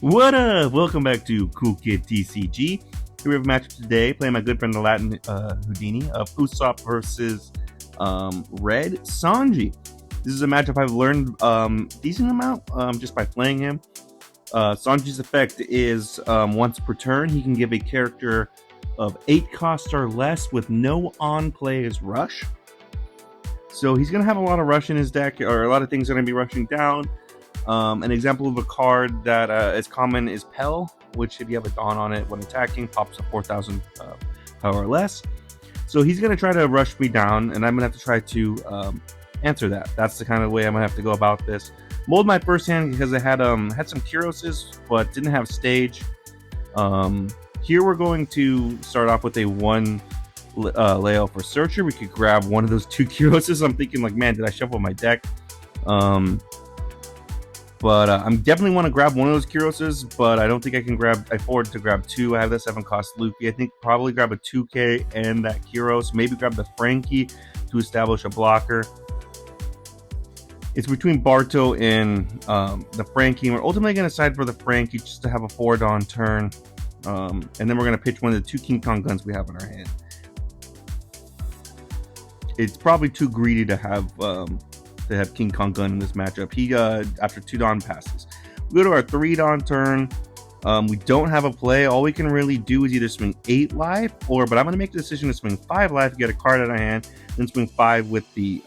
What up? Welcome back to Cool Kid TCG. Here we have a matchup today, playing my good friend the Latin Houdini of Usopp versus Red Sanji. This is a matchup I've learned decent amount just by playing him. Sanji's effect is once per turn, he can give a character of 8 cost or less with no on-player's rush. So he's going to have a lot of rush in his deck, or a lot of things are going to be rushing down. An example of a card that is common is Pell, which if you have a Dawn on it when attacking, pops up 4,000 power or less. So he's going to try to rush me down, and I'm going to have to try to answer that. That's the kind of way I'm going to have to go about this. Mold my first hand because I had some Kuroses, but didn't have stage. Here we're going to start off with a 1 layout for Searcher. We could grab one of those 2 Kuroses. I'm thinking like, man, did I shuffle my deck? But I'm definitely want to grab one of those Kuroses, but I don't think I can afford to grab 2. I have the 7 cost Luffy. I think probably grab a 2K and that Kuros. Maybe grab the Frankie to establish a blocker. It's between Barto and the Frankie. We're ultimately going to side for the Frankie just to have a 4 Dawn turn. And then we're going to pitch one of the 2 King Kong guns we have in our hand. It's probably too greedy to have King Kong gun in this matchup. He after 2 Dawn passes. We go to our 3 Dawn turn. We don't have a play. All we can really do is either swing 8 life, but I'm going to make the decision to swing 5 life, get a card out of hand, then swing 5 with the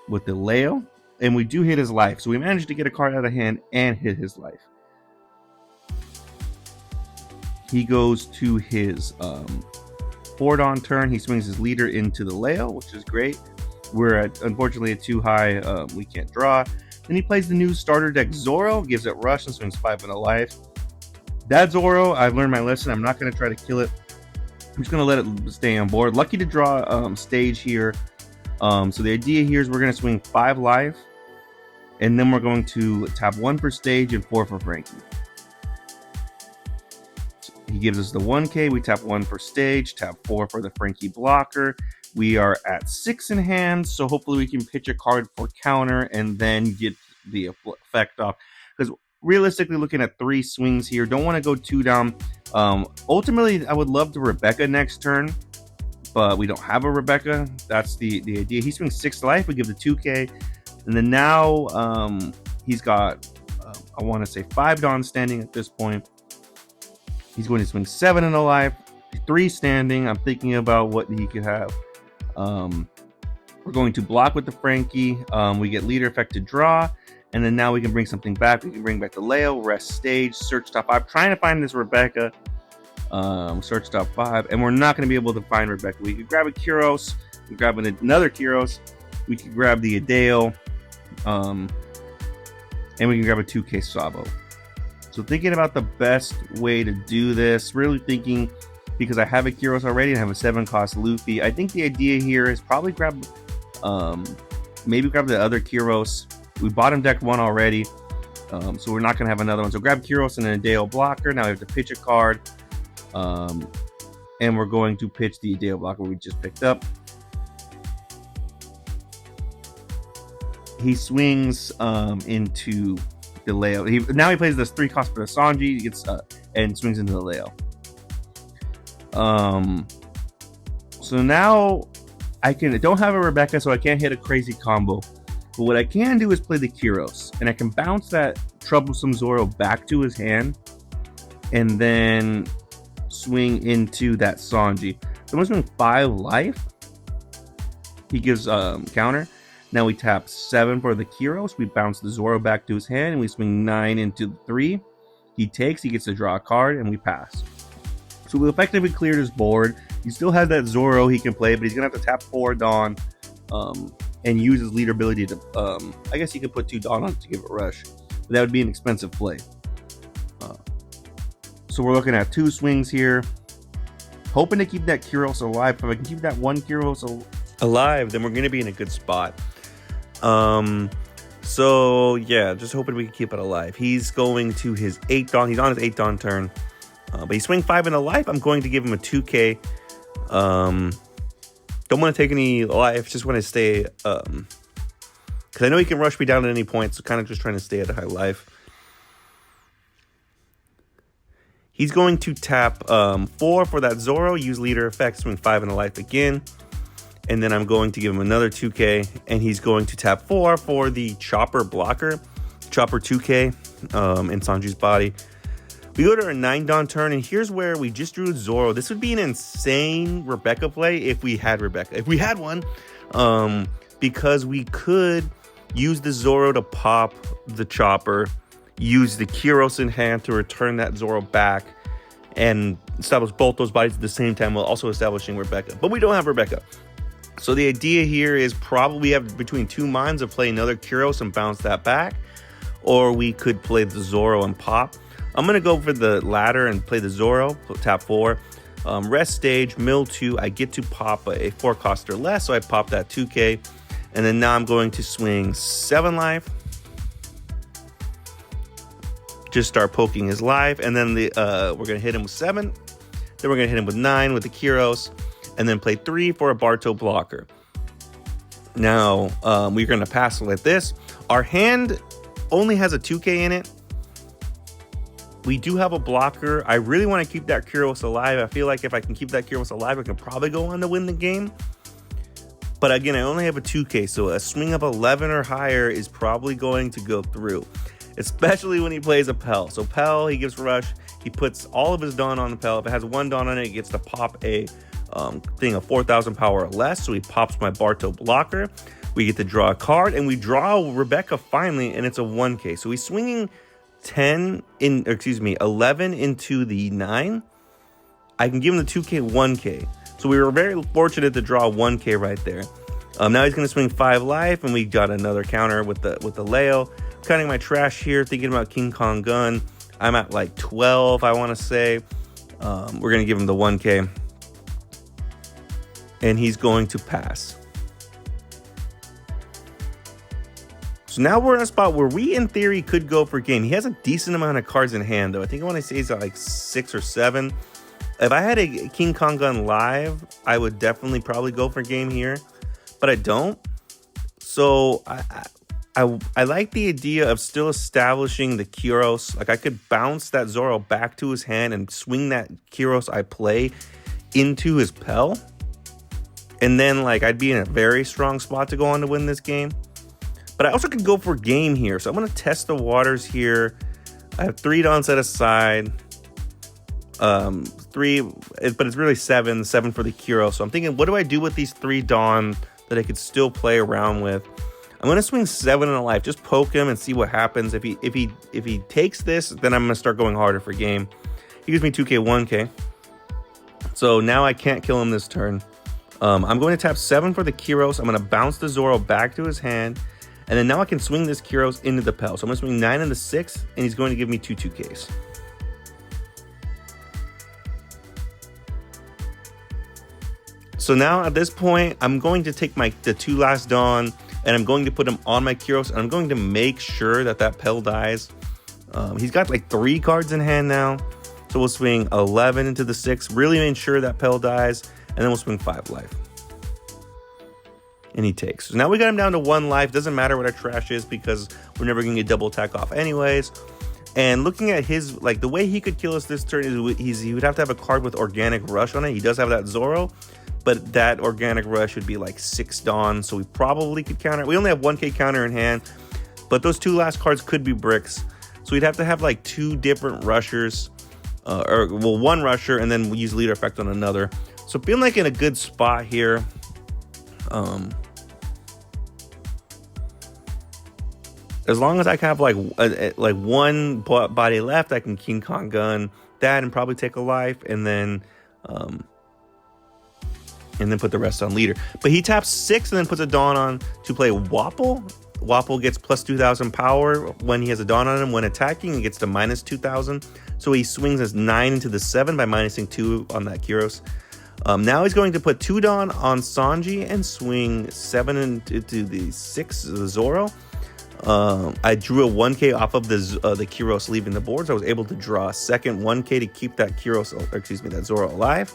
Leo, and we do hit his life. So we managed to get a card out of hand and hit his life. He goes to his 4 Dawn turn. He swings his leader into the Leo, which is great. We're unfortunately at too high. We can't draw. Then he plays the new starter deck Zoro, gives it rush and swings 5 and a life. That Zoro, I've learned my lesson. I'm not going to try to kill it. I'm just going to let it stay on board. Lucky to draw stage here. So the idea here is we're going to swing 5 life, and then we're going to tap 1 for stage and 4 for Frankie. So he gives us the 1K. We tap 1 for stage, tap 4 for the Frankie blocker. We are at 6 in hand, so hopefully we can pitch a card for counter and then get the effect off. Because realistically, looking at 3 swings here, don't want to go 2 down. Ultimately, I would love to Rebecca next turn, but we don't have a Rebecca. That's the idea. He swings 6 life. We give the 2K, and then now he's got I want to say 5 Dawn standing at this point. He's going to swing 7 in a life, 3 standing. I'm thinking about what he could have. We're going to block with the Frankie. We get leader effect to draw, and then now we can bring something back. We can bring back the Leo, rest stage, search top 5. Trying to find this Rebecca. Search top 5, and we're not going to be able to find Rebecca. We could grab a Kuros. We could grab another Kuros. We could grab the Adeo, and we can grab a 2K Sabo. So thinking about the best way to do this, really thinking, because I have a Kuros already and I have a 7 cost Luffy, I think the idea here is probably grab, maybe grab the other Kuros. We bottom decked 1 already, so we're not going to have another one. So grab Kuros and an Adeo blocker. Now we have to pitch a card, and we're going to pitch the Adeo blocker we just picked up. He swings into the Leo. Now he plays this 3 cost for the Sanji. He gets and swings into the Leo. So now I don't have a Rebecca, so I can't hit a crazy combo. But what I can do is play the Kuros, and I can bounce that troublesome Zoro back to his hand, and then swing into that Sanji. So I'm going to swing 5 life. He gives counter. Now we tap 7 for the Kuros. We bounce the Zoro back to his hand, and we swing 9 into the 3. He takes. He gets to draw a card, and we pass. So we effectively cleared his board. He still has that Zoro he can play, but he's going to have to tap 4 Dawn and use his leader ability to... I guess he could put 2 Dawn on it to give it rush, but that would be an expensive play. So we're looking at 2 swings here. Hoping to keep that Kuros alive. If I can keep that 1 Kuros alive, then we're going to be in a good spot. So yeah, just hoping we can keep it alive. He's going to his 8 Dawn. He's on his 8 Dawn turn. But he swing 5 in a life. I'm going to give him a 2K. Don't want to take any life. Just want to stay. Because I know he can rush me down at any point. So kind of just trying to stay at a high life. He's going to tap 4 for that Zoro, use leader effect, swing 5 in the life again. And then I'm going to give him another 2K, and he's going to tap 4 for the Chopper blocker, Chopper 2K in Sanji's body. We go to our 9 Dawn turn, and here's where we just drew Zoro. This would be an insane Rebecca play if we had Rebecca. If we had one, because we could use the Zoro to pop the Chopper, use the Kyros in hand to return that Zoro back, and establish both those bodies at the same time while also establishing Rebecca. But we don't have Rebecca. So the idea here is probably have between 2 minds of play another Kyros and bounce that back, or we could play the Zoro and pop. I'm going to go for the latter and play the Zoro, tap 4. Rest stage, mill 2, I get to pop a 4 cost or less, so I pop that 2K. And then now I'm going to swing 7 life. Just start poking his life, and then we're going to hit him with 7. Then we're going to hit him with 9 with the Kyros, and then play 3 for a Barto blocker. Now, we're going to pass like this. Our hand only has a 2K in it. We do have a blocker. I really want to keep that Kyros alive. I feel like if I can keep that Kyros alive, I can probably go on to win the game. But again, I only have a 2K, so a swing of 11 or higher is probably going to go through, especially when he plays a Pell. So Pell, he gives rush. He puts all of his Dawn on the Pell. If it has 1 Dawn on it, it gets to pop a thing of 4,000 power or less. So he pops my Barto blocker. We get to draw a card, and we draw Rebecca finally, and it's a 1K. So he's swinging 11 into the 9. I can give him the 2K 1K. So we were very fortunate to draw 1K right there. Now he's going to swing 5 life, and we got another counter with the Leo. Cutting my trash here, thinking about King Kong Gun. I'm at like 12, I want to say. We're going to give him the 1K. And he's going to pass. So now we're in a spot where we, in theory, could go for game. He has a decent amount of cards in hand, though. I think I want to say he's at like 6 or 7. If I had a King Kong Gun live, I would definitely probably go for game here. But I don't. So I like the idea of still establishing the Kyros. Like I could bounce that Zoro back to his hand and swing that Kyros I play into his Pell. And then like I'd be in a very strong spot to go on to win this game. But I also could go for game here. So I'm going to test the waters here. I have 3 Dawn set aside. 3, but it's really 7 for the Kyros. So I'm thinking, what do I do with these 3 Dawn that I could still play around with? I'm going to swing 7 in a life. Just poke him and see what happens. If he takes this, then I'm going to start going harder for game. He gives me 2K, 1K. So now I can't kill him this turn. I'm going to tap 7 for the Kyros. I'm going to bounce the Zoro back to his hand. And then now I can swing this Kyros into the Pell. So I'm going to swing 9 in the 6, and he's going to give me 2 2Ks. So now at this point, I'm going to take the 2 last Dawn, and I'm going to put them on my Kyros, and I'm going to make sure that Pell dies. He's got like 3 cards in hand now. So we'll swing 11 into the 6, really ensure that Pell dies, and then we'll swing 5 life. And he takes. So now we got him down to 1 life. Doesn't matter what our trash is because we're never going to get double attack off anyways. And looking at his, like the way he could kill us this turn is he would have to have a card with Organic Rush on it. He does have that Zoro, but that Organic Rush would be like 6 Dawn. So we probably could counter. We only have 1K counter in hand, but those 2 last cards could be bricks. So we'd have to have like 2 different rushers, or 1 rusher, and then we use leader effect on another. So feeling like in a good spot here. As long as I can have like 1 body left, I can King Kong Gun that and probably take a life, and then put the rest on leader. But he taps 6 and then puts a Dawn on to play Wapple. Wapple gets plus 2,000 power when he has a Dawn on him. When attacking, he gets to minus 2,000. So he swings his 9 into the 7 by minusing 2 on that Kyros. Now he's going to put 2 Dawn on Sanji and swing 7 into the 6 the Zoro. I drew a 1K off of the Kyros leaving the board, so I was able to draw a second 1K to keep that that Zoro alive.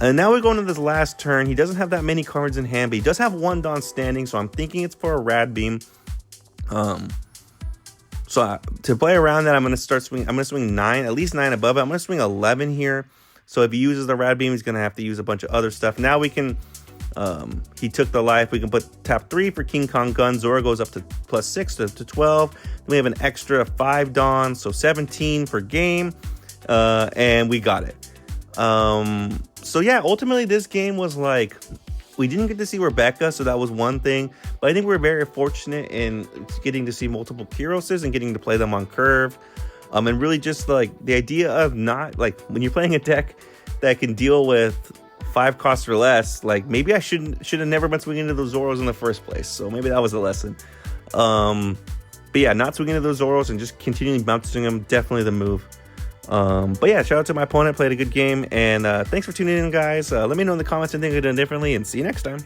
And now we're going to this last turn. He doesn't have that many cards in hand, but he does have 1 Dawn standing, so I'm thinking it's for a Rad Beam. So So to play around that, I'm going to start swinging. I'm going to swing 9, at least 9 above it. I'm going to swing 11 here. So if he uses the rad beam, he's going to have to use a bunch of other stuff. Now we can, he took the life. We can tap 3 for King Kong Gun. Zoro goes up to +6 to 12. Then we have an extra 5 Dawn, so 17 for game. And we got it. So yeah, ultimately this game was like, we didn't get to see Rebecca, so that was one thing. But I think we're very fortunate in getting to see multiple Kiroses and getting to play them on curve. And really just like the idea of not like when you're playing a deck that can deal with 5 costs or less, like maybe I should have never been swinging into those Zoros in the first place. So maybe that was the lesson. But yeah, not swinging into those Zoros and just continuing bouncing them, definitely the move. But yeah, shout out to my opponent, played a good game, and thanks for tuning in, guys. Let me know in the comments anything I could have done differently, and see you next time.